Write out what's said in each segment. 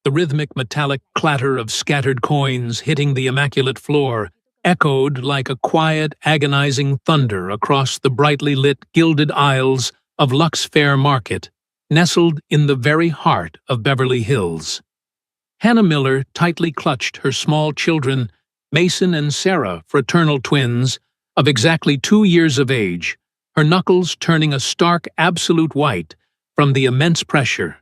The rhythmic metallic clatter of scattered coins hitting the immaculate floor echoed like a quiet, agonizing thunder across the brightly lit, gilded aisles of Luck's Fair Market, nestled in the very heart of Beverly Hills. Hannah Miller tightly clutched her small children, Mason and Sarah, fraternal twins, of exactly 2 years of age, her knuckles turning a stark absolute white from the immense pressure,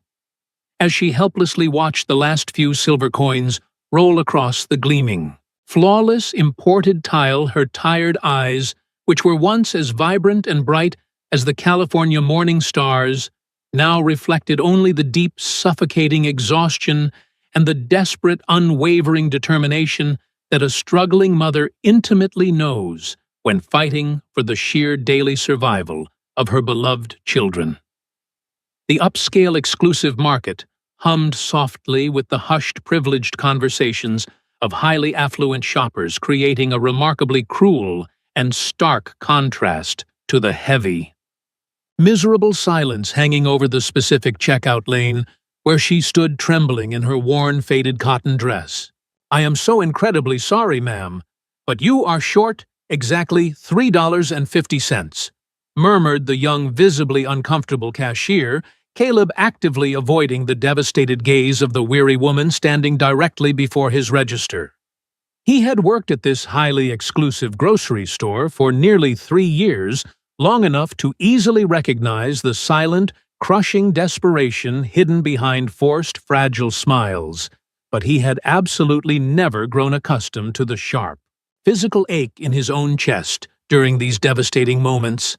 as she helplessly watched the last few silver coins roll across the gleaming, flawless imported tile. Her tired eyes, which were once as vibrant and bright as the California morning stars, now reflected only the deep, suffocating exhaustion and the desperate, unwavering determination that a struggling mother intimately knows when fighting for the sheer daily survival of her beloved children. The upscale exclusive market hummed softly with the hushed, privileged conversations of highly affluent shoppers, creating a remarkably cruel and stark contrast to the heavy, miserable silence hanging over the specific checkout lane where she stood trembling in her worn, faded cotton dress. "I am so incredibly sorry, ma'am, but you are short exactly $3.50, murmured the young, visibly uncomfortable cashier, Caleb actively avoiding the devastated gaze of the weary woman standing directly before his register. He had worked at this highly exclusive grocery store for nearly 3 years, long enough to easily recognize the silent, crushing desperation hidden behind forced, fragile smiles, but he had absolutely never grown accustomed to the sharp, physical ache in his own chest during these devastating moments.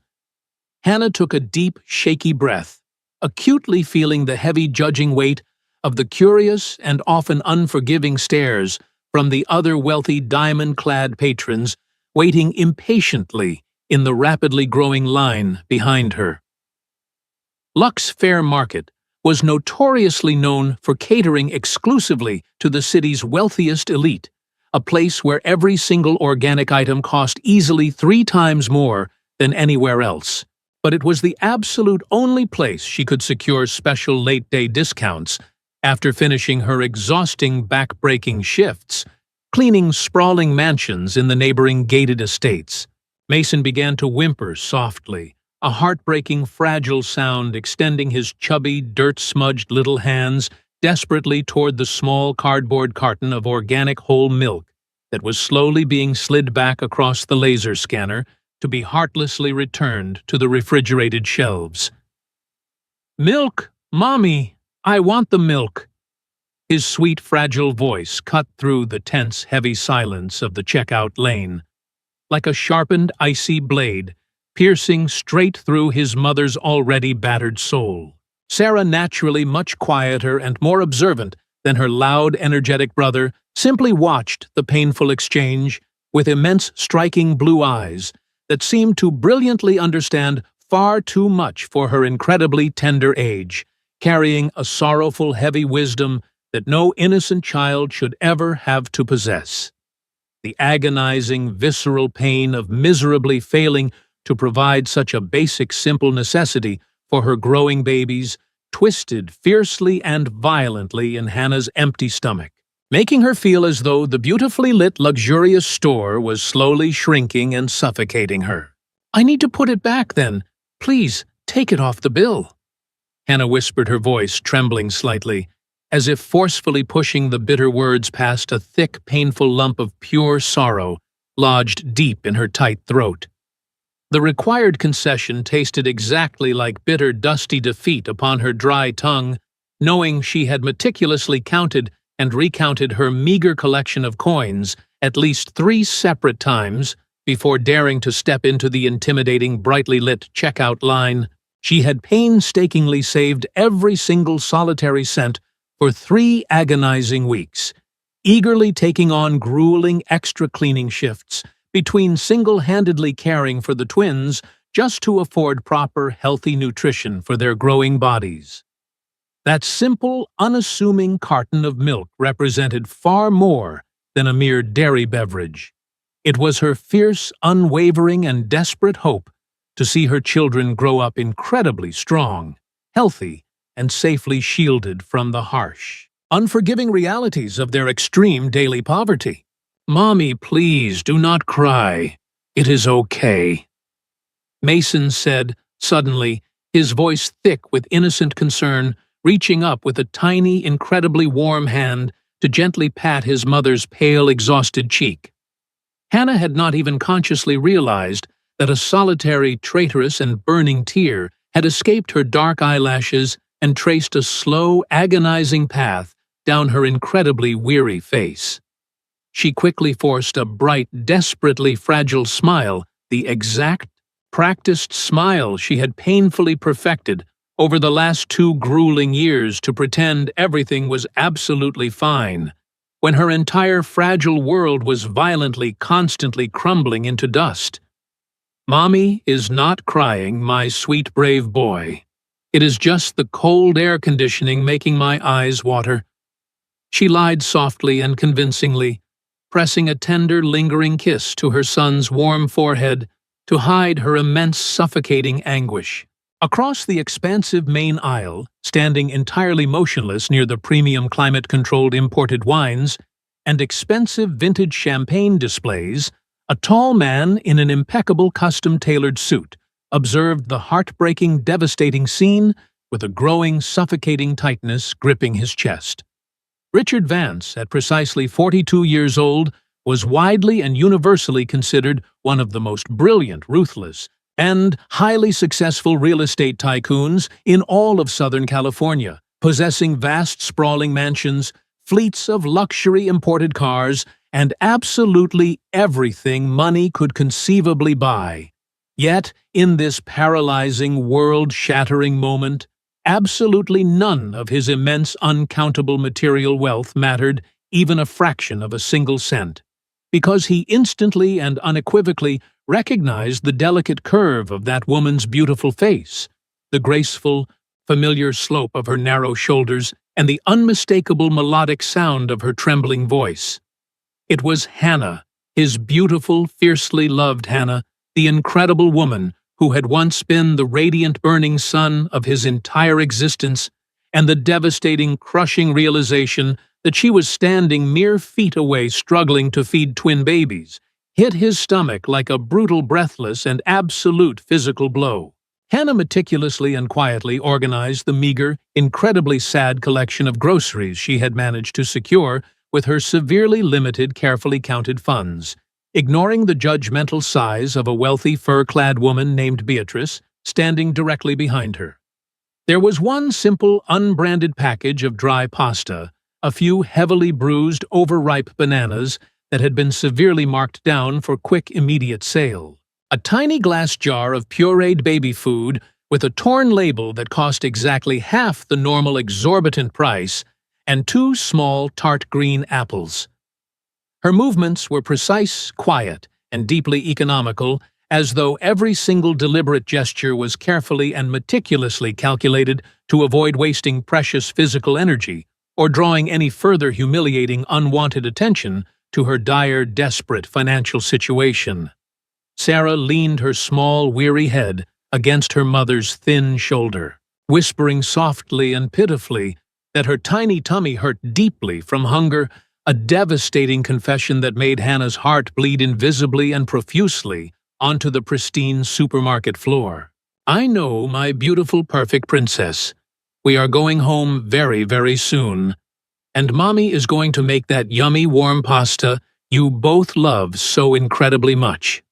Hannah took a deep, shaky breath, acutely feeling the heavy, judging weight of the curious and often unforgiving stares from the other wealthy, diamond-clad patrons waiting impatiently in the rapidly growing line behind her. Luck's Fair Market was notoriously known for catering exclusively to the city's wealthiest elite, a place where every single organic item cost easily 3 times more than anywhere else. But it was the absolute only place she could secure special late-day discounts after finishing her exhausting, back-breaking shifts, cleaning sprawling mansions in the neighboring gated estates. Mason began to whimper softly, a heartbreaking, fragile sound extending his chubby, dirt-smudged little hands desperately toward the small cardboard carton of organic whole milk that was slowly being slid back across the laser scanner to be heartlessly returned to the refrigerated shelves. "Milk, Mommy! I want the milk!" His sweet, fragile voice cut through the tense, heavy silence of the checkout lane, like a sharpened, icy blade, piercing straight through his mother's already battered soul. Sarah, naturally much quieter and more observant than her loud, energetic brother, simply watched the painful exchange with immense, striking blue eyes that seemed to brilliantly understand far too much for her incredibly tender age, carrying a sorrowful, heavy wisdom that no innocent child should ever have to possess. The agonizing, visceral pain of miserably failing to provide such a basic, simple necessity for her growing babies twisted fiercely and violently in Hannah's empty stomach, making her feel as though the beautifully lit, luxurious store was slowly shrinking and suffocating her. "I need to put it back, then. Please, take it off the bill," Hannah whispered, her voice trembling slightly, as if forcefully pushing the bitter words past a thick, painful lump of pure sorrow lodged deep in her tight throat. The required concession tasted exactly like bitter, dusty defeat upon her dry tongue, knowing she had meticulously counted and recounted her meager collection of coins at least 3 separate times before daring to step into the intimidating, brightly lit checkout line. She had painstakingly saved every single solitary cent for 3 agonizing weeks, eagerly taking on grueling extra cleaning shifts between single-handedly caring for the twins just to afford proper, healthy nutrition for their growing bodies. That simple, unassuming carton of milk represented far more than a mere dairy beverage. It was her fierce, unwavering, and desperate hope to see her children grow up incredibly strong, healthy, and safely shielded from the harsh, unforgiving realities of their extreme daily poverty. "Mommy, please do not cry. It is okay," Mason said, suddenly, his voice thick with innocent concern, reaching up with a tiny, incredibly warm hand to gently pat his mother's pale, exhausted cheek. Hannah had not even consciously realized that a solitary, traitorous, and burning tear had escaped her dark eyelashes and traced a slow, agonizing path down her incredibly weary face. She quickly forced a bright, desperately fragile smile, the exact, practiced smile she had painfully perfected over the last 2 grueling years to pretend everything was absolutely fine, when her entire fragile world was violently, constantly crumbling into dust. "Mommy is not crying, my sweet brave boy. It is just the cold air conditioning making my eyes water," she lied softly and convincingly, pressing a tender, lingering kiss to her son's warm forehead to hide her immense, suffocating anguish. Across the expansive main aisle, standing entirely motionless near the premium climate-controlled imported wines and expensive vintage champagne displays, a tall man in an impeccable custom-tailored suit observed the heartbreaking, devastating scene with a growing, suffocating tightness gripping his chest. Richard Vance, at precisely 42 years old, was widely and universally considered one of the most brilliant, ruthless, and highly successful real estate tycoons in all of Southern California, possessing vast sprawling mansions, fleets of luxury imported cars, and absolutely everything money could conceivably buy. Yet, in this paralyzing, world-shattering moment, absolutely none of his immense, uncountable material wealth mattered even a fraction of a single cent, because he instantly and unequivocally recognized the delicate curve of that woman's beautiful face, the graceful, familiar slope of her narrow shoulders, and the unmistakable melodic sound of her trembling voice. It was Hannah, his beautiful, fiercely loved Hannah, the incredible woman who had once been the radiant burning sun of his entire existence, and the devastating, crushing realization that she was standing mere feet away struggling to feed twin babies, hit his stomach like a brutal, breathless, and absolute physical blow. Hannah meticulously and quietly organized the meager, incredibly sad collection of groceries she had managed to secure with her severely limited, carefully counted funds, ignoring the judgmental sighs of a wealthy, fur-clad woman named Beatrice standing directly behind her. There was one simple, unbranded package of dry pasta, a few heavily bruised, overripe bananas that had been severely marked down for quick, immediate sale, a tiny glass jar of pureed baby food with a torn label that cost exactly half the normal exorbitant price, and 2 small, tart green apples. Her movements were precise, quiet, and deeply economical, as though every single deliberate gesture was carefully and meticulously calculated to avoid wasting precious physical energy or drawing any further humiliating, unwanted attention to her dire, desperate financial situation. Sarah leaned her small, weary head against her mother's thin shoulder, whispering softly and pitifully that her tiny tummy hurt deeply from hunger, a devastating confession that made Hannah's heart bleed invisibly and profusely onto the pristine supermarket floor. "I know, my beautiful, perfect princess. We are going home very, very soon. And Mommy is going to make that yummy, warm pasta you both love so incredibly much."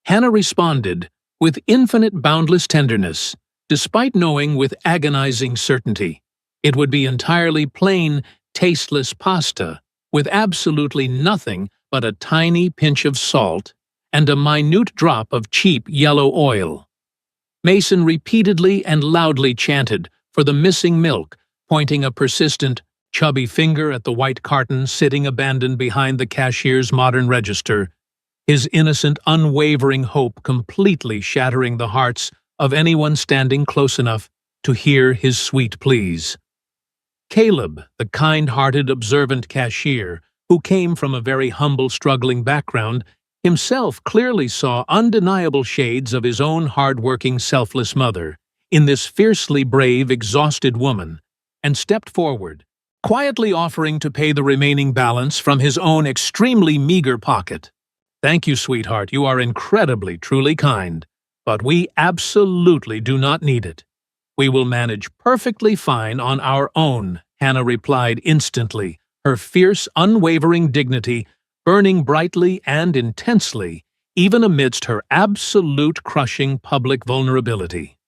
Hannah responded with infinite, boundless tenderness, despite knowing with agonizing certainty it would be entirely plain, tasteless pasta with absolutely nothing but a tiny pinch of salt and a minute drop of cheap yellow oil. Mason repeatedly and loudly chanted for the missing milk, pointing a persistent, chubby finger at the white carton sitting abandoned behind the cashier's modern register, his innocent, unwavering hope completely shattering the hearts of anyone standing close enough to hear his sweet pleas. Caleb, the kind-hearted, observant cashier, who came from a very humble, struggling background, himself clearly saw undeniable shades of his own hard-working, selfless mother in this fiercely brave, exhausted woman, and stepped forward, quietly offering to pay the remaining balance from his own extremely meager pocket. "Thank you, sweetheart, you are incredibly, truly kind. But we absolutely do not need it. We will manage perfectly fine on our own," Hannah replied instantly, her fierce, unwavering dignity burning brightly and intensely, even amidst her absolute crushing public vulnerability.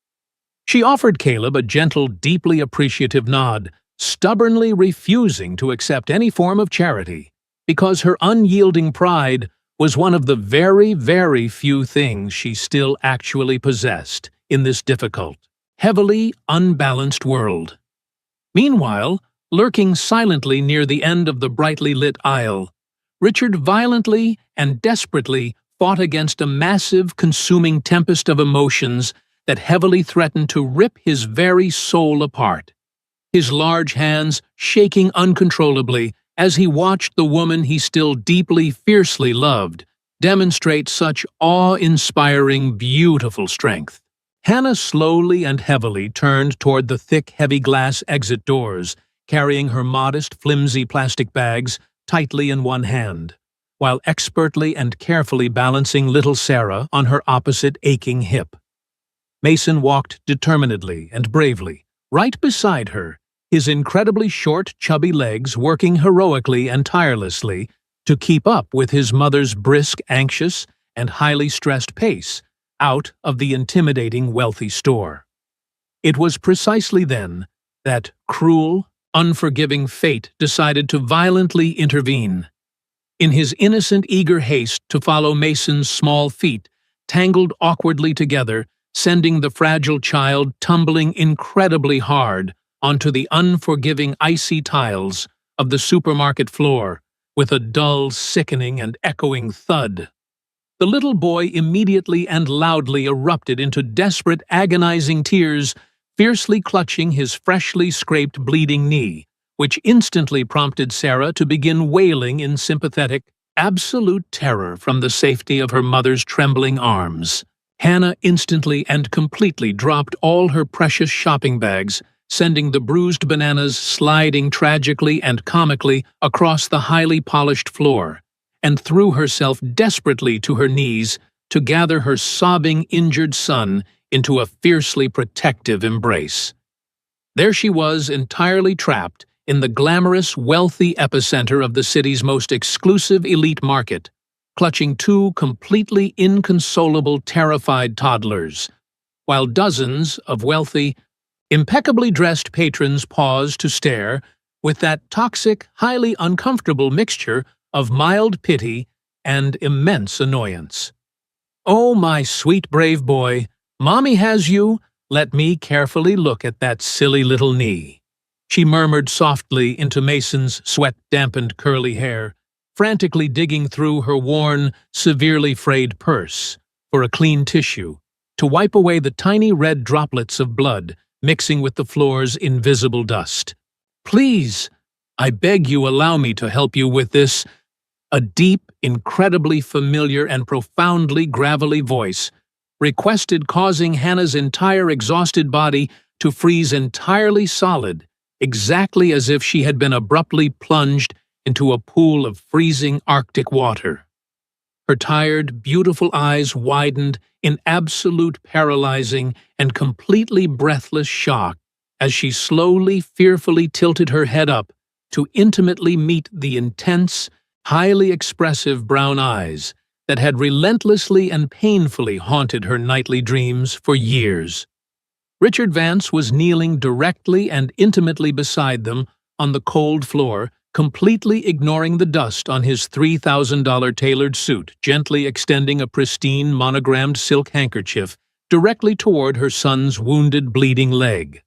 She offered Caleb a gentle, deeply appreciative nod, stubbornly refusing to accept any form of charity, because her unyielding pride was one of the very, very few things she still actually possessed in this difficult, heavily unbalanced world. Meanwhile, lurking silently near the end of the brightly lit aisle, Richard violently and desperately fought against a massive, consuming tempest of emotions that heavily threatened to rip his very soul apart, his large hands shaking uncontrollably as he watched the woman he still deeply, fiercely loved demonstrate such awe-inspiring, beautiful strength. Hannah slowly and heavily turned toward the thick, heavy glass exit doors, carrying her modest, flimsy plastic bags tightly in one hand, while expertly and carefully balancing little Sarah on her opposite aching hip. Mason walked determinedly and bravely, right beside her, his incredibly short, chubby legs working heroically and tirelessly to keep up with his mother's brisk, anxious, and highly stressed pace out of the intimidating wealthy store. It was precisely then that cruel, unforgiving fate decided to violently intervene. In his innocent, eager haste to follow Mason's small feet, tangled awkwardly together, sending the fragile child tumbling incredibly hard onto the unforgiving icy tiles of the supermarket floor with a dull, sickening, and echoing thud. The little boy immediately and loudly erupted into desperate, agonizing tears, fiercely clutching his freshly scraped, bleeding knee, which instantly prompted Sarah to begin wailing in sympathetic, absolute terror from the safety of her mother's trembling arms. Hannah instantly and completely dropped all her precious shopping bags, sending the bruised bananas sliding tragically and comically across the highly polished floor, and threw herself desperately to her knees to gather her sobbing, injured son into a fiercely protective embrace. There she was, entirely trapped in the glamorous, wealthy epicenter of the city's most exclusive elite market, clutching two completely inconsolable, terrified toddlers, while dozens of wealthy, impeccably dressed patrons paused to stare with that toxic, highly uncomfortable mixture of mild pity and immense annoyance. "Oh, my sweet brave boy, Mommy has you. Let me carefully look at that silly little knee," she murmured softly into Mason's sweat-dampened curly hair, frantically digging through her worn, severely frayed purse for a clean tissue to wipe away the tiny red droplets of blood mixing with the floor's invisible dust. "Please, I beg you allow me to help you with this," a deep, incredibly familiar and profoundly gravelly voice requested, causing Hannah's entire exhausted body to freeze entirely solid, exactly as if she had been abruptly plunged into a pool of freezing Arctic water. Her tired, beautiful eyes widened in absolute paralyzing and completely breathless shock as she slowly, fearfully tilted her head up to intimately meet the intense, highly expressive brown eyes that had relentlessly and painfully haunted her nightly dreams for years. Richard Vance was kneeling directly and intimately beside them on the cold floor, completely ignoring the dust on his $3,000 tailored suit, gently extending a pristine, monogrammed silk handkerchief directly toward her son's wounded, bleeding leg.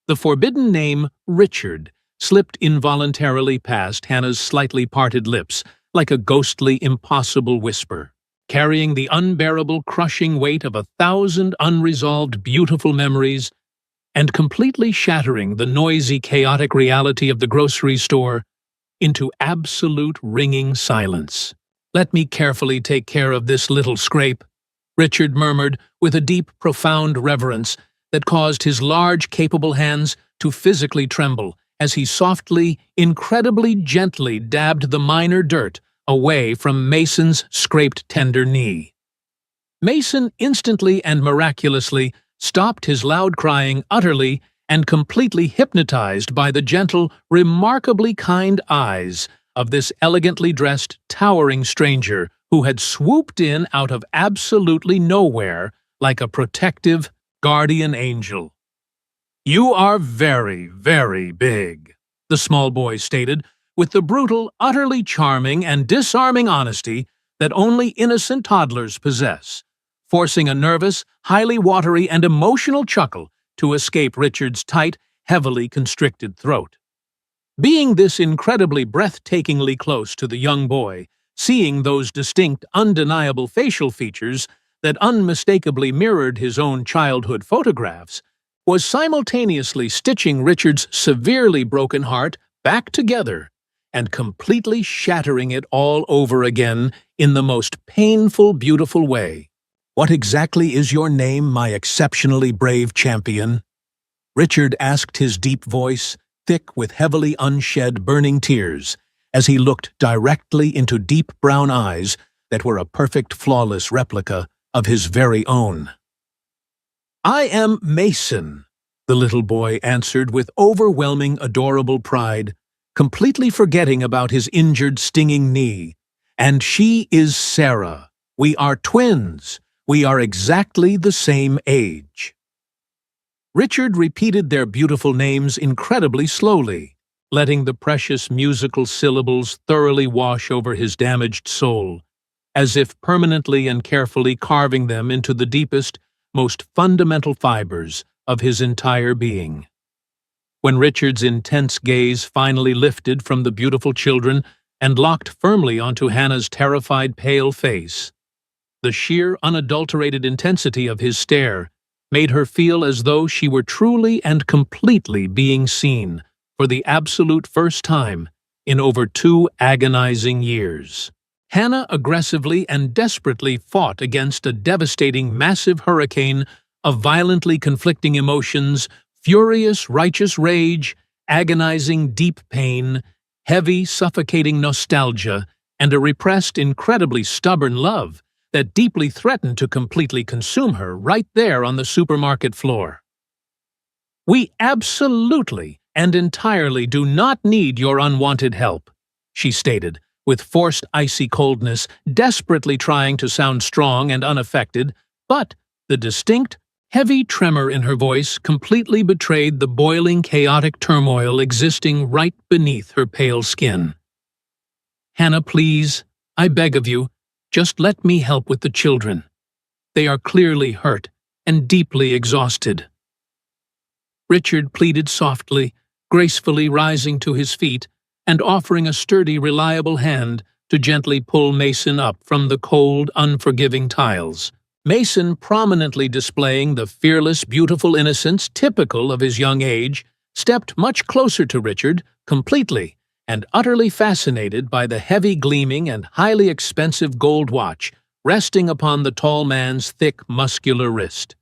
The forbidden name, Richard, slipped involuntarily past Hannah's slightly parted lips like a ghostly, impossible whisper, carrying the unbearable, crushing weight of 1,000 unresolved, beautiful memories and completely shattering the noisy, chaotic reality of the grocery store into absolute ringing silence. "Let me carefully take care of this little scrape," Richard murmured with a deep, profound reverence that caused his large, capable hands to physically tremble as he softly, incredibly gently dabbed the minor dirt away from Mason's scraped tender knee. Mason instantly and miraculously stopped his loud crying utterly and completely hypnotized by the gentle, remarkably kind eyes of this elegantly dressed, towering stranger who had swooped in out of absolutely nowhere like a protective, guardian angel. "You are very, very big," the small boy stated, with the brutal, utterly charming and disarming honesty that only innocent toddlers possess, forcing a nervous, highly watery and emotional chuckle to escape Richard's tight, heavily constricted throat. Being this incredibly breathtakingly close to the young boy, seeing those distinct, undeniable facial features that unmistakably mirrored his own childhood photographs, was simultaneously stitching Richard's severely broken heart back together and completely shattering it all over again in the most painful, beautiful way. "What exactly is your name, my exceptionally brave champion?" Richard asked, his deep voice thick with heavily unshed burning tears, as he looked directly into deep brown eyes that were a perfect, flawless replica of his very own. "I am Mason," the little boy answered with overwhelming, adorable pride, completely forgetting about his injured, stinging knee. "And she is Sarah. We are twins. We are exactly the same age." Richard repeated their beautiful names incredibly slowly, letting the precious musical syllables thoroughly wash over his damaged soul, as if permanently and carefully carving them into the deepest, most fundamental fibers of his entire being. When Richard's intense gaze finally lifted from the beautiful children and locked firmly onto Hannah's terrified, pale face, the sheer, unadulterated intensity of his stare made her feel as though she were truly and completely being seen for the absolute first time in over 2 agonizing years. Hannah aggressively and desperately fought against a devastating, massive hurricane of violently conflicting emotions, furious, righteous rage, agonizing, deep pain, heavy, suffocating nostalgia, and a repressed, incredibly stubborn love that deeply threatened to completely consume her right there on the supermarket floor. "We absolutely and entirely do not need your unwanted help," she stated, with forced icy coldness, desperately trying to sound strong and unaffected, but the distinct, heavy tremor in her voice completely betrayed the boiling, chaotic turmoil existing right beneath her pale skin. "Hannah, please, I beg of you, just let me help with the children. They are clearly hurt and deeply exhausted." Richard pleaded softly, gracefully rising to his feet and offering a sturdy, reliable hand to gently pull Mason up from the cold, unforgiving tiles. Mason, prominently displaying the fearless, beautiful innocence typical of his young age, stepped much closer to Richard, completely and utterly fascinated by the heavy gleaming and highly expensive gold watch resting upon the tall man's thick, muscular wrist.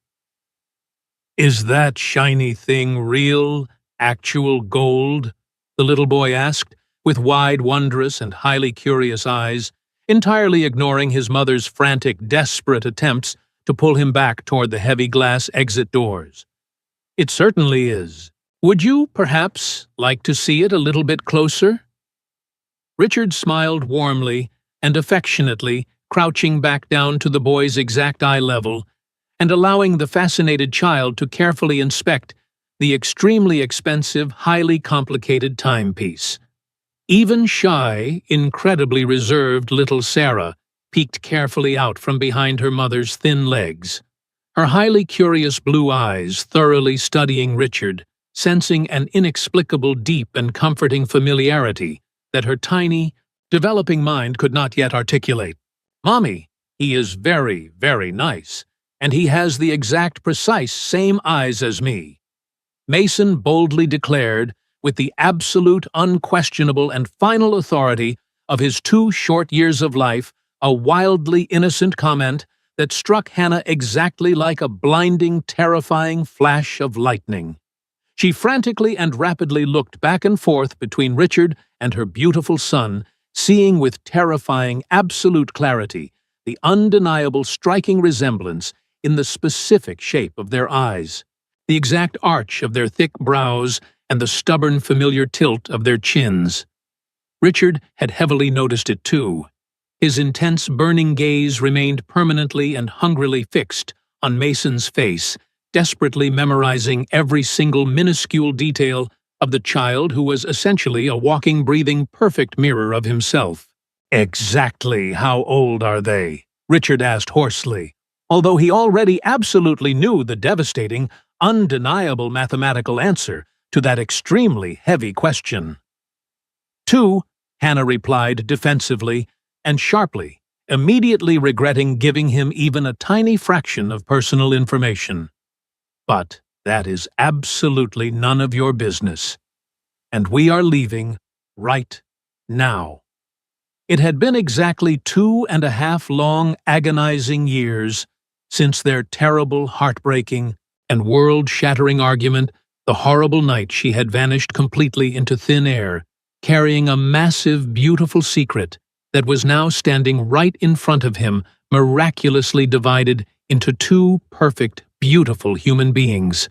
"Is that shiny thing real, actual gold?" the little boy asked, with wide, wondrous, and highly curious eyes, entirely ignoring his mother's frantic, desperate attempts to pull him back toward the heavy glass exit doors. "It certainly is. Would you, perhaps, like to see it a little bit closer?" Richard smiled warmly and affectionately, crouching back down to the boy's exact eye level, and allowing the fascinated child to carefully inspect the extremely expensive, highly complicated timepiece. Even shy, incredibly reserved little Sarah peeked carefully out from behind her mother's thin legs, her highly curious blue eyes thoroughly studying Richard, sensing an inexplicable, deep and comforting familiarity that her tiny, developing mind could not yet articulate. "Mommy, he is very, very nice, and he has the exact precise same eyes as me," Mason boldly declared with the absolute, unquestionable, and final authority of his 2 short years of life, a wildly innocent comment that struck Hannah exactly like a blinding, terrifying flash of lightning. She frantically and rapidly looked back and forth between Richard and her beautiful son, seeing with terrifying, absolute clarity the undeniable, striking resemblance in the specific shape of their eyes, the exact arch of their thick brows, and the stubborn, familiar tilt of their chins. Richard had heavily noticed it too. His intense, burning gaze remained permanently and hungrily fixed on Mason's face, desperately memorizing every single minuscule detail of the child who was essentially a walking, breathing, perfect mirror of himself. "Exactly how old are they?" Richard asked hoarsely, although he already absolutely knew the devastating, undeniable mathematical answer to that extremely heavy question. "Two," Hannah replied defensively and sharply, immediately regretting giving him even a tiny fraction of personal information. "But that is absolutely none of your business. And we are leaving right now." It had been exactly 2.5 long, agonizing years since their terrible, heartbreaking, and world-shattering argument, the horrible night she had vanished completely into thin air, carrying a massive, beautiful secret that was now standing right in front of him, miraculously divided into two perfect, beautiful human beings.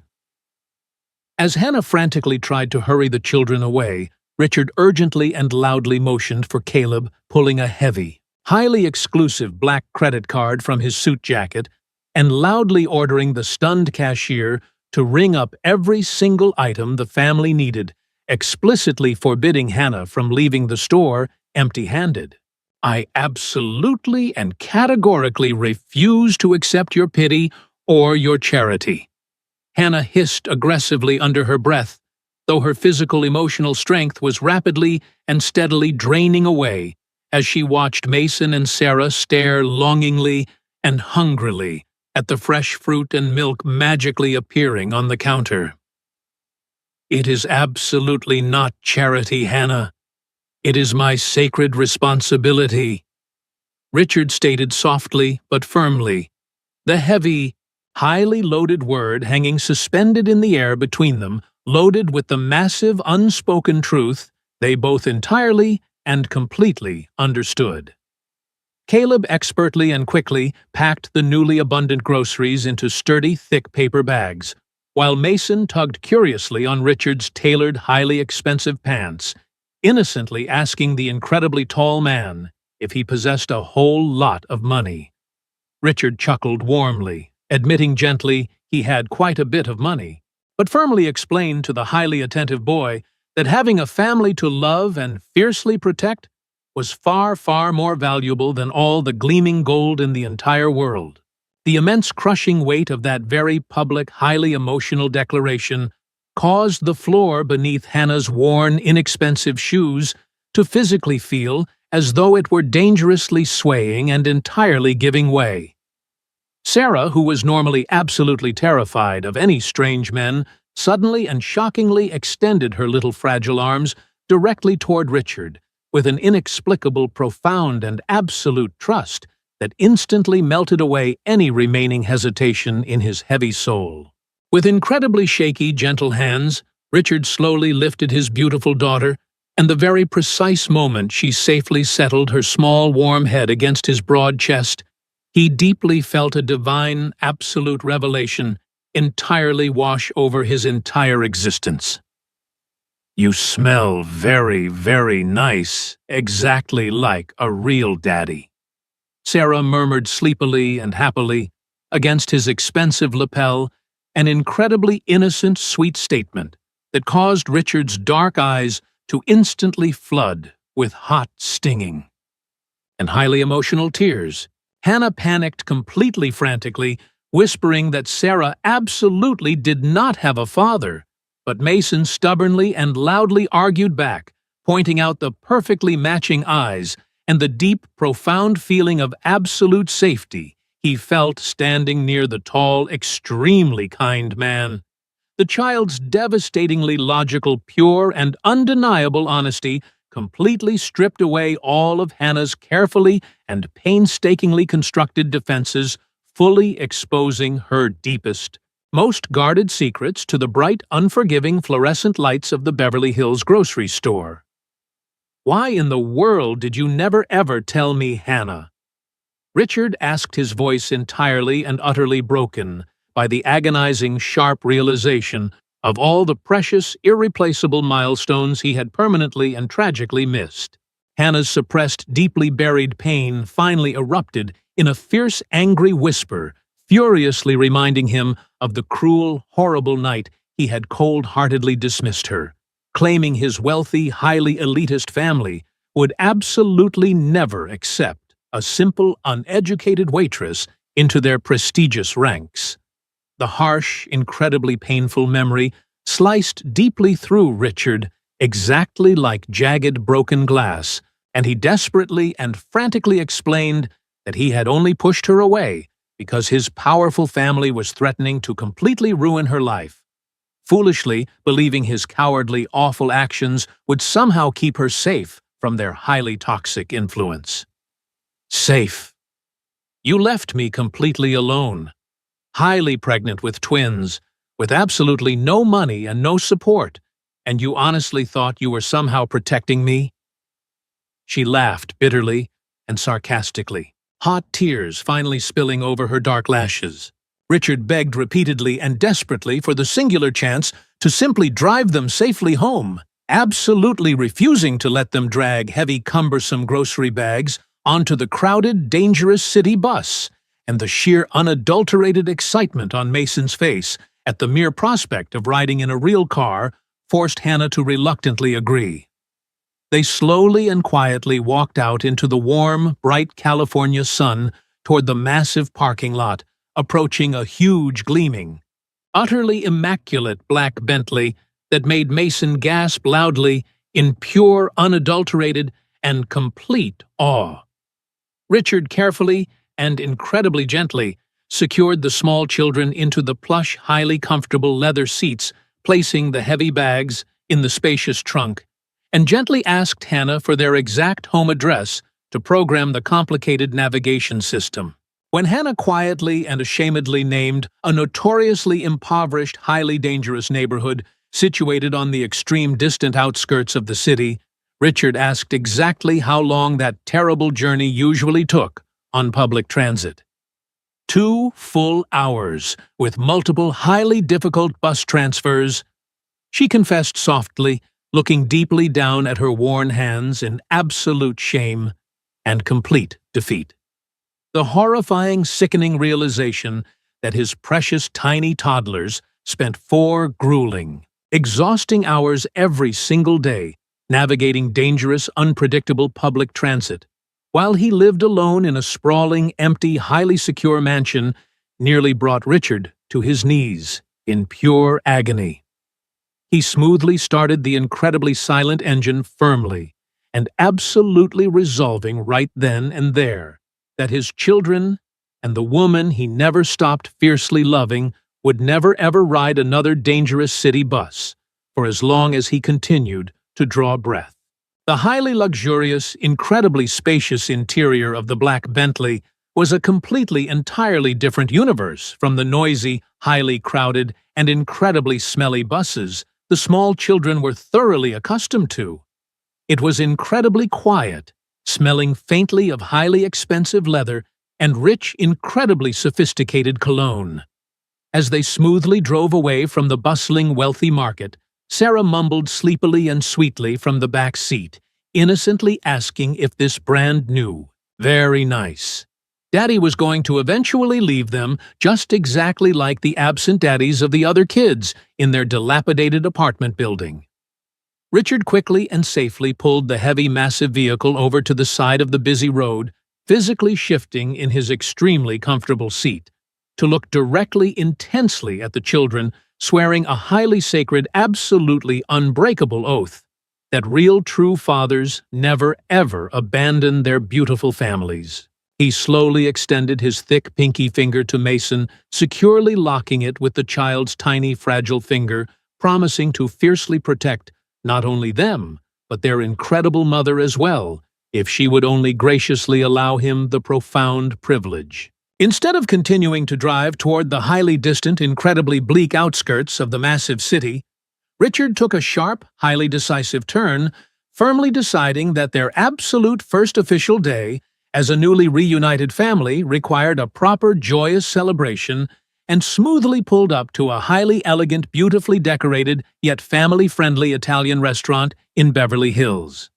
As Hannah frantically tried to hurry the children away, Richard urgently and loudly motioned for Caleb, pulling a heavy, highly exclusive black credit card from his suit jacket and loudly ordering the stunned cashier to ring up every single item the family needed, explicitly forbidding Hannah from leaving the store empty-handed. "I absolutely and categorically refuse to accept your pity or your charity," Hannah hissed aggressively under her breath, though her physical-emotional strength was rapidly and steadily draining away as she watched Mason and Sarah stare longingly and hungrily at the fresh fruit and milk magically appearing on the counter. "It is absolutely not charity, Hannah. It is my sacred responsibility," Richard stated softly but firmly, the heavy, highly loaded word hanging suspended in the air between them, loaded with the massive, unspoken truth they both entirely and completely understood. Caleb expertly and quickly packed the newly abundant groceries into sturdy, thick paper bags, while Mason tugged curiously on Richard's tailored, highly expensive pants, innocently asking the incredibly tall man if he possessed a whole lot of money. Richard chuckled warmly, admitting gently he had quite a bit of money, but firmly explained to the highly attentive boy that having a family to love and fiercely protect was far, far more valuable than all the gleaming gold in the entire world. The immense crushing weight of that very public, highly emotional declaration caused the floor beneath Hannah's worn, inexpensive shoes to physically feel as though it were dangerously swaying and entirely giving way. Sarah, who was normally absolutely terrified of any strange men, suddenly and shockingly extended her little fragile arms directly toward Richard, with an inexplicable, profound, and absolute trust that instantly melted away any remaining hesitation in his heavy soul. With incredibly shaky, gentle hands, Richard slowly lifted his beautiful daughter, and the very precise moment she safely settled her small, warm head against his broad chest, he deeply felt a divine, absolute revelation entirely wash over his entire existence. "You smell very, very nice, exactly like a real daddy," Sarah murmured sleepily and happily against his expensive lapel, an incredibly innocent, sweet statement that caused Richard's dark eyes to instantly flood with hot, stinging and highly emotional tears. Hannah panicked completely frantically, whispering that Sarah absolutely did not have a father, but Mason stubbornly and loudly argued back, pointing out the perfectly matching eyes and the deep, profound feeling of absolute safety he felt standing near the tall, extremely kind man. The child's devastatingly logical, pure, and undeniable honesty completely stripped away all of Hannah's carefully and painstakingly constructed defenses, fully exposing her deepest most guarded secrets to the bright, unforgiving fluorescent lights of the Beverly Hills grocery store. Why in the world did you never ever tell me, Hannah? Richard asked, his voice entirely and utterly broken by the agonizing, sharp realization of all the precious, irreplaceable milestones he had permanently and tragically missed. Hannah's suppressed, deeply buried pain finally erupted in a fierce, angry whisper, furiously reminding him of the cruel, horrible night he had cold-heartedly dismissed her, claiming his wealthy, highly elitist family would absolutely never accept a simple, uneducated waitress into their prestigious ranks. The harsh, incredibly painful memory sliced deeply through Richard, exactly like jagged, broken glass, and he desperately and frantically explained that he had only pushed her away because his powerful family was threatening to completely ruin her life, foolishly believing his cowardly, awful actions would somehow keep her safe from their highly toxic influence. Safe. You left me completely alone, highly pregnant with twins, with absolutely no money and no support, and you honestly thought you were somehow protecting me? She laughed bitterly and sarcastically, hot tears finally spilling over her dark lashes. Richard begged repeatedly and desperately for the singular chance to simply drive them safely home, absolutely refusing to let them drag heavy, cumbersome grocery bags onto the crowded, dangerous city bus, and the sheer unadulterated excitement on Mason's face at the mere prospect of riding in a real car forced Hannah to reluctantly agree. They slowly and quietly walked out into the warm, bright California sun toward the massive parking lot, approaching a huge, gleaming, utterly immaculate black Bentley that made Mason gasp loudly in pure, unadulterated, and complete awe. Richard carefully and incredibly gently secured the small children into the plush, highly comfortable leather seats, placing the heavy bags in the spacious trunk, and gently asked Hannah for their exact home address to program the complicated navigation system. When Hannah quietly and ashamedly named a notoriously impoverished, highly dangerous neighborhood situated on the extreme distant outskirts of the city, Richard asked exactly how long that terrible journey usually took on public transit. 2 full hours, with multiple highly difficult bus transfers, she confessed softly, looking deeply down at her worn hands in absolute shame and complete defeat. The horrifying, sickening realization that his precious tiny toddlers spent 4 grueling, exhausting hours every single day navigating dangerous, unpredictable public transit, while he lived alone in a sprawling, empty, highly secure mansion, nearly brought Richard to his knees in pure agony. He smoothly started the incredibly silent engine firmly and absolutely resolving right then and there that his children and the woman he never stopped fiercely loving would never ever ride another dangerous city bus for as long as he continued to draw breath. The highly luxurious, incredibly spacious interior of the black Bentley was a completely, entirely different universe from the noisy, highly crowded, and incredibly smelly buses the small children were thoroughly accustomed to. It was incredibly quiet, smelling faintly of highly expensive leather and rich, incredibly sophisticated cologne. As they smoothly drove away from the bustling, wealthy market, Sarah mumbled sleepily and sweetly from the back seat, innocently asking if this brand new, very nice daddy was going to eventually leave them just exactly like the absent daddies of the other kids in their dilapidated apartment building. Richard quickly and safely pulled the heavy, massive vehicle over to the side of the busy road, physically shifting in his extremely comfortable seat, to look directly, intensely at the children, swearing a highly sacred, absolutely unbreakable oath that real, true fathers never, ever abandon their beautiful families. He slowly extended his thick, pinky finger to Mason, securely locking it with the child's tiny, fragile finger, promising to fiercely protect not only them, but their incredible mother as well, if she would only graciously allow him the profound privilege. Instead of continuing to drive toward the highly distant, incredibly bleak outskirts of the massive city, Richard took a sharp, highly decisive turn, firmly deciding that their absolute first official day as a newly reunited family required a proper, joyous celebration, and smoothly pulled up to a highly elegant, beautifully decorated, yet family-friendly Italian restaurant in Beverly Hills.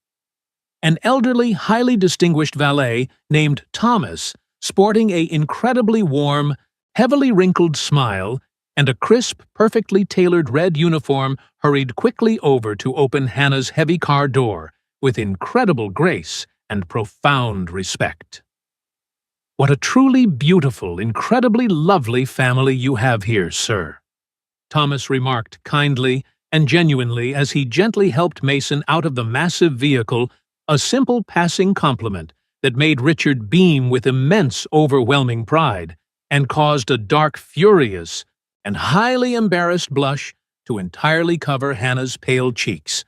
An elderly, highly distinguished valet named Thomas, sporting an incredibly warm, heavily wrinkled smile and a crisp, perfectly tailored red uniform, hurried quickly over to open Hannah's heavy car door with incredible grace and profound respect. "What a truly beautiful, incredibly lovely family you have here, sir," Thomas remarked kindly and genuinely as he gently helped Mason out of the massive vehicle, a simple passing compliment that made Richard beam with immense, overwhelming pride and caused a dark, furious, and highly embarrassed blush to entirely cover Hannah's pale cheeks.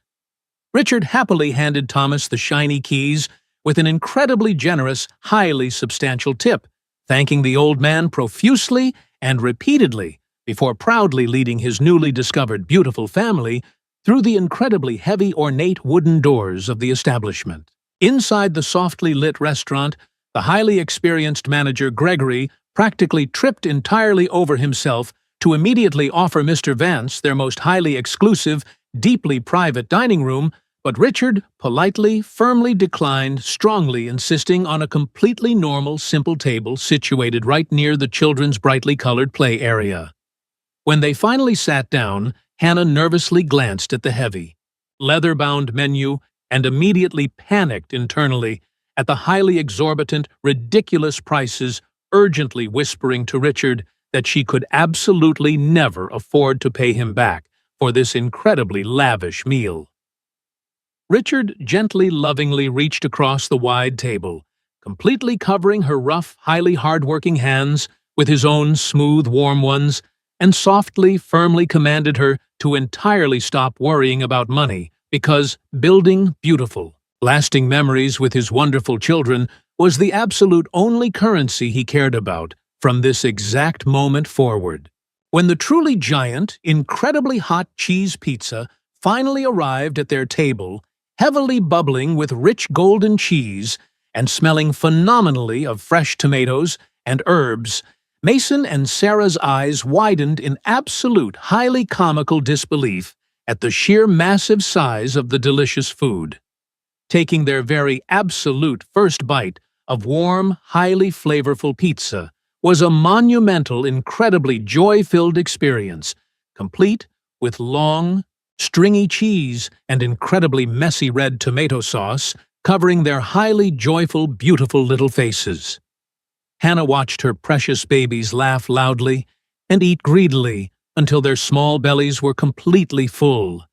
Richard happily handed Thomas the shiny keys with an incredibly generous, highly substantial tip, thanking the old man profusely and repeatedly before proudly leading his newly discovered beautiful family through the incredibly heavy, ornate wooden doors of the establishment. Inside the softly lit restaurant, the highly experienced manager Gregory practically tripped entirely over himself to immediately offer Mr. Vance their most highly exclusive, deeply private dining room, but Richard politely, firmly declined, strongly insisting on a completely normal, simple table situated right near the children's brightly colored play area. When they finally sat down, Hannah nervously glanced at the heavy, leather-bound menu and immediately panicked internally at the highly exorbitant, ridiculous prices, urgently whispering to Richard that she could absolutely never afford to pay him back for this incredibly lavish meal. Richard gently, lovingly reached across the wide table, completely covering her rough, highly hard-working hands with his own smooth, warm ones, and softly, firmly commanded her to entirely stop worrying about money because building beautiful, lasting memories with his wonderful children was the absolute only currency he cared about from this exact moment forward. When the truly giant, incredibly hot cheese pizza finally arrived at their table, heavily bubbling with rich golden cheese and smelling phenomenally of fresh tomatoes and herbs, Mason and Sarah's eyes widened in absolute, highly comical disbelief at the sheer massive size of the delicious food. Taking their very absolute first bite of warm, highly flavorful pizza was a monumental, incredibly joy-filled experience, complete with long, stringy cheese and incredibly messy red tomato sauce covering their highly joyful, beautiful little faces. Hannah watched her precious babies laugh loudly and eat greedily until their small bellies were completely full,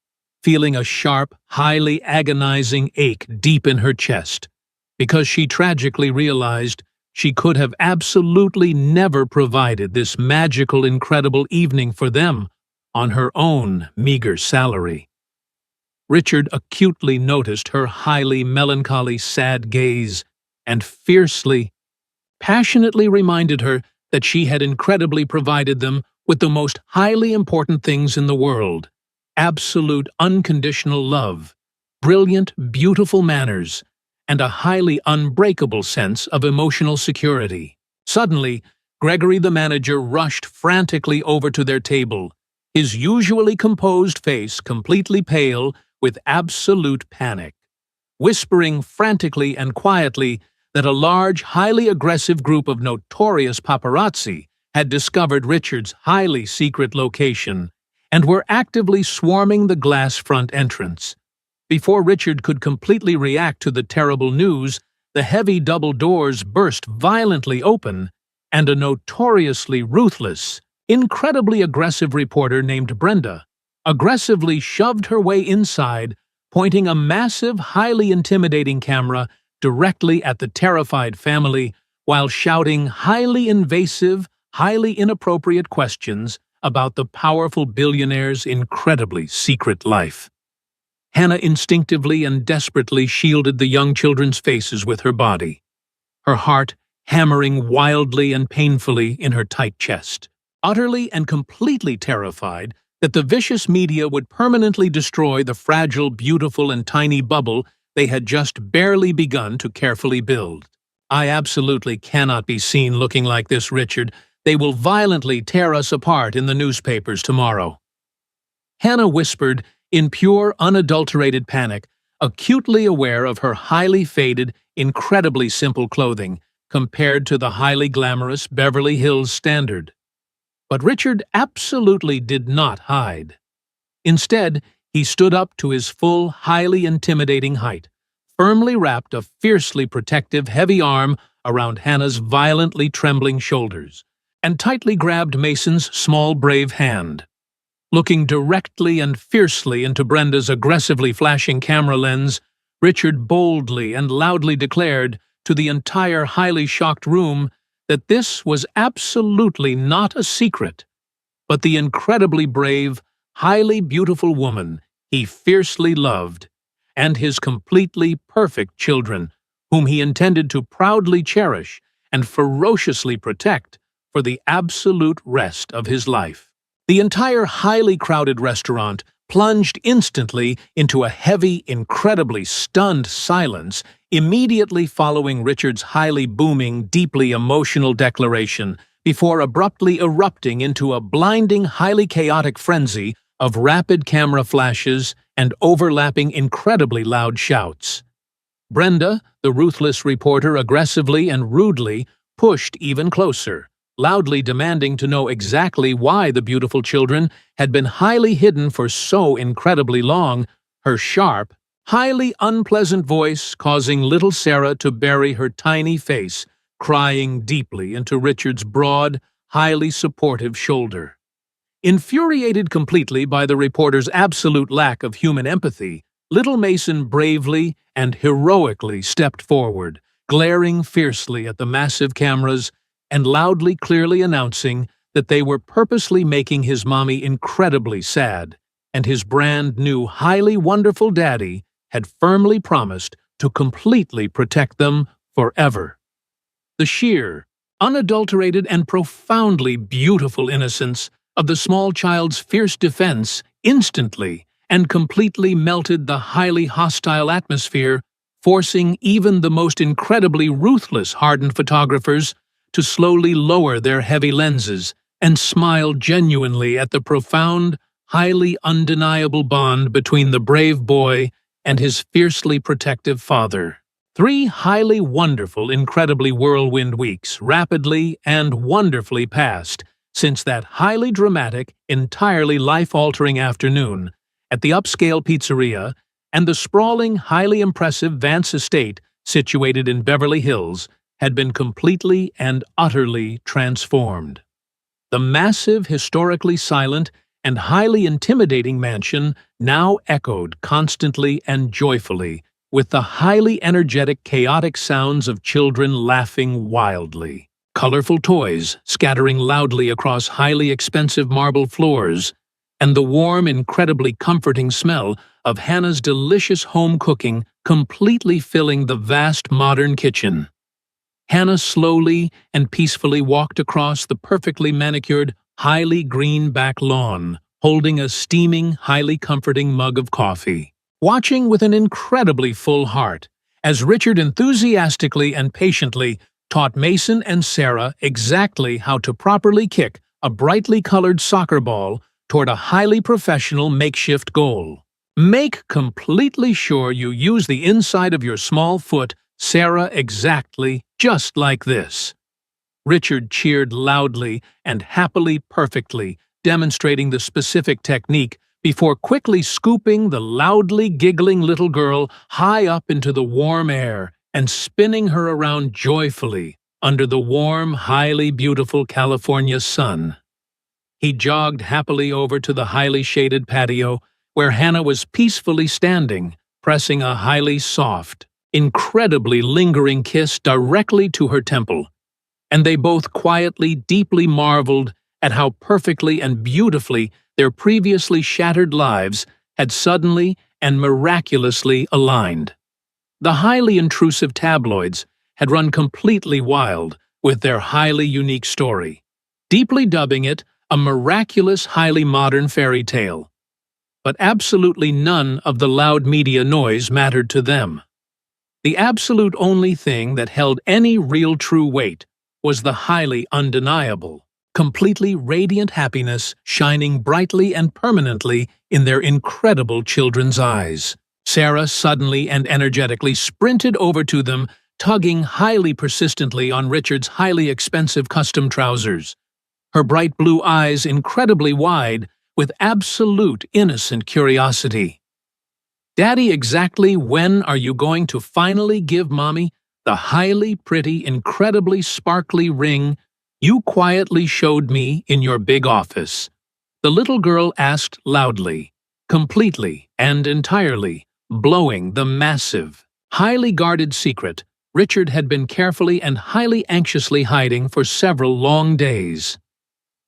feeling a sharp, highly agonizing ache deep in her chest, because she tragically realized she could have absolutely never provided this magical, incredible evening for them on her own meager salary. Richard acutely noticed her highly melancholy, sad gaze and fiercely, passionately reminded her that she had incredibly provided them with the most highly important things in the world: absolute, unconditional love, brilliant, beautiful manners, and a highly unbreakable sense of emotional security. Suddenly, Gregory the manager rushed frantically over to their table, his usually composed face completely pale with absolute panic, whispering frantically and quietly that a large, highly aggressive group of notorious paparazzi had discovered Richard's highly secret location and were actively swarming the glass front entrance. Before Richard could completely react to the terrible news, the heavy double doors burst violently open, and a notoriously ruthless, incredibly aggressive reporter named Brenda aggressively shoved her way inside, pointing a massive, highly intimidating camera directly at the terrified family while shouting highly invasive, highly inappropriate questions about the powerful billionaire's incredibly secret life. Hannah instinctively and desperately shielded the young children's faces with her body, her heart hammering wildly and painfully in her tight chest. Utterly and completely terrified that the vicious media would permanently destroy the fragile, beautiful, and tiny bubble they had just barely begun to carefully build. "I absolutely cannot be seen looking like this, Richard. They will violently tear us apart in the newspapers tomorrow." Hannah whispered in pure, unadulterated panic, acutely aware of her highly faded, incredibly simple clothing compared to the highly glamorous Beverly Hills standard. But Richard absolutely did not hide. Instead, he stood up to his full, highly intimidating height, firmly wrapped a fiercely protective, heavy arm around Hannah's violently trembling shoulders, and tightly grabbed Mason's small, brave hand. Looking directly and fiercely into Brenda's aggressively flashing camera lens, Richard boldly and loudly declared to the entire highly shocked room that this was absolutely not a secret, but the incredibly brave, highly beautiful woman he fiercely loved, and his completely perfect children, whom he intended to proudly cherish and ferociously protect for the absolute rest of his life. The entire highly crowded restaurant plunged instantly into a heavy, incredibly stunned silence immediately following Richard's highly booming, deeply emotional declaration, before abruptly erupting into a blinding, highly chaotic frenzy of rapid camera flashes and overlapping incredibly loud shouts. Brenda, the ruthless reporter, aggressively and rudely pushed even closer, loudly demanding to know exactly why the beautiful children had been highly hidden for so incredibly long, her sharp, highly unpleasant voice causing little Sarah to bury her tiny face, crying deeply into Richard's broad, highly supportive shoulder. Infuriated completely by the reporter's absolute lack of human empathy, little Mason bravely and heroically stepped forward, glaring fiercely at the massive cameras and loudly, clearly announcing that they were purposely making his mommy incredibly sad, and his brand new, highly wonderful daddy had firmly promised to completely protect them forever. The sheer, unadulterated, and profoundly beautiful innocence of the small child's fierce defense instantly and completely melted the highly hostile atmosphere, forcing even the most incredibly ruthless hardened photographers to slowly lower their heavy lenses and smile genuinely at the profound, highly undeniable bond between the brave boy and his fiercely protective father. 3 highly wonderful, incredibly whirlwind weeks rapidly and wonderfully passed since that highly dramatic, entirely life-altering afternoon at the upscale pizzeria and the sprawling, highly impressive Vance estate situated in Beverly Hills had been completely and utterly transformed. The massive, historically silent, and highly intimidating mansion now echoed constantly and joyfully with the highly energetic, chaotic sounds of children laughing wildly, colorful toys scattering loudly across highly expensive marble floors, and the warm, incredibly comforting smell of Hannah's delicious home cooking completely filling the vast modern kitchen. Hannah slowly and peacefully walked across the perfectly manicured, highly green-back lawn, holding a steaming, highly comforting mug of coffee, watching with an incredibly full heart as Richard enthusiastically and patiently taught Mason and Sarah exactly how to properly kick a brightly colored soccer ball toward a highly professional makeshift goal. Make completely sure you use the inside of your small foot, Sarah, exactly just like this. Richard cheered loudly and happily perfectly, demonstrating the specific technique before quickly scooping the loudly giggling little girl high up into the warm air and spinning her around joyfully under the warm, highly beautiful California sun. He jogged happily over to the highly shaded patio where Hannah was peacefully standing, pressing a highly soft, incredibly lingering kiss directly to her temple, and they both quietly, deeply marveled at how perfectly and beautifully their previously shattered lives had suddenly and miraculously aligned. The highly intrusive tabloids had run completely wild with their highly unique story, deeply dubbing it a miraculous, highly modern fairy tale. But absolutely none of the loud media noise mattered to them. The absolute only thing that held any real true weight was the highly undeniable, completely radiant happiness shining brightly and permanently in their incredible children's eyes. Sarah suddenly and energetically sprinted over to them, tugging highly persistently on Richard's highly expensive custom trousers, her bright blue eyes incredibly wide with absolute innocent curiosity. "Daddy, exactly when are you going to finally give Mommy the highly pretty, incredibly sparkly ring you quietly showed me in your big office?" the little girl asked loudly, completely and entirely, blowing the massive, highly guarded secret Richard had been carefully and highly anxiously hiding for several long days.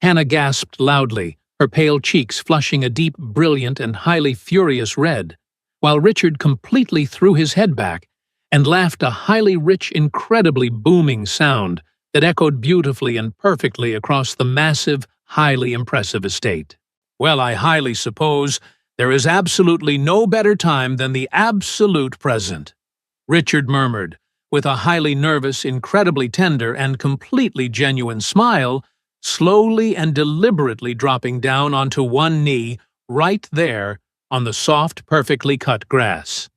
Hannah gasped loudly, her pale cheeks flushing a deep, brilliant, and highly furious red, while Richard completely threw his head back and laughed a highly rich, incredibly booming sound that echoed beautifully and perfectly across the massive, highly impressive estate. "Well, I highly suppose there is absolutely no better time than the absolute present," Richard murmured, with a highly nervous, incredibly tender, and completely genuine smile, slowly and deliberately dropping down onto one knee right there on the soft, perfectly cut grass.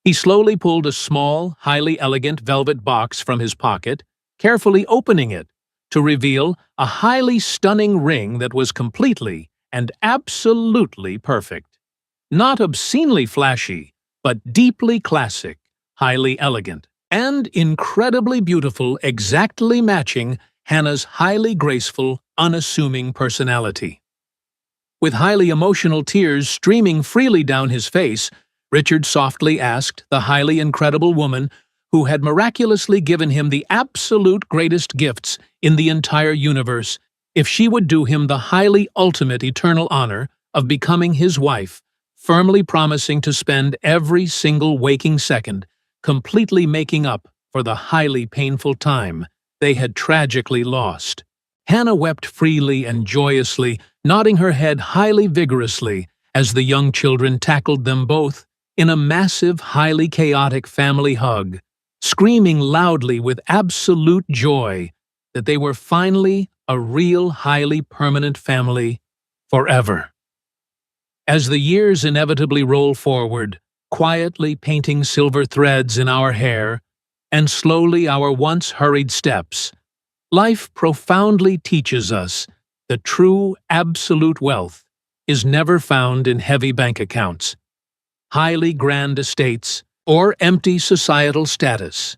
He slowly pulled a small, highly elegant velvet box from his pocket, carefully opening it to reveal a highly stunning ring that was completely and absolutely perfect. Not obscenely flashy, but deeply classic, highly elegant, and incredibly beautiful, exactly matching Hannah's highly graceful, unassuming personality. With highly emotional tears streaming freely down his face, Richard softly asked the highly incredible woman who had miraculously given him the absolute greatest gifts in the entire universe if she would do him the highly ultimate eternal honor of becoming his wife, firmly promising to spend every single waking second completely making up for the highly painful time they had tragically lost. Hannah wept freely and joyously, nodding her head highly vigorously as the young children tackled them both in a massive, highly chaotic family hug, screaming loudly with absolute joy that they were finally a real, highly permanent family forever. As the years inevitably roll forward, quietly painting silver threads in our hair, and slowly our once hurried steps, life profoundly teaches us that true, absolute wealth is never found in heavy bank accounts, highly grand estates, or empty societal status.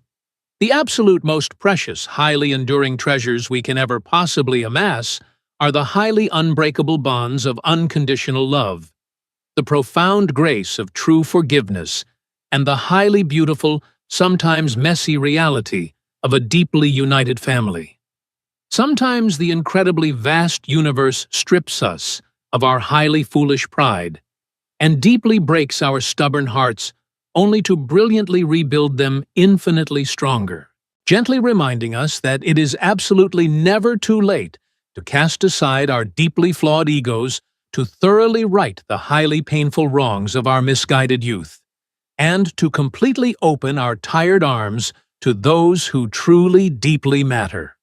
The absolute most precious, highly enduring treasures we can ever possibly amass are the highly unbreakable bonds of unconditional love, the profound grace of true forgiveness, and the highly beautiful, sometimes messy reality of a deeply united family. Sometimes the incredibly vast universe strips us of our highly foolish pride and deeply breaks our stubborn hearts only to brilliantly rebuild them infinitely stronger, gently reminding us that it is absolutely never too late to cast aside our deeply flawed egos, to thoroughly right the highly painful wrongs of our misguided youth, and to completely open our tired arms to those who truly, deeply matter.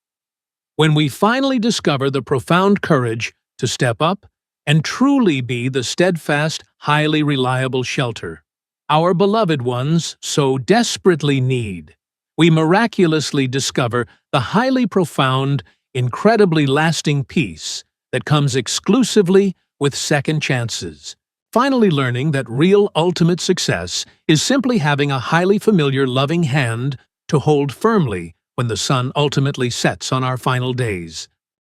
When we finally discover the profound courage to step up and truly be the steadfast, highly reliable shelter our beloved ones so desperately need, we miraculously discover the highly profound, incredibly lasting peace that comes exclusively with second chances, finally learning that real ultimate success is simply having a highly familiar loving hand to hold firmly when the sun ultimately sets on our final days.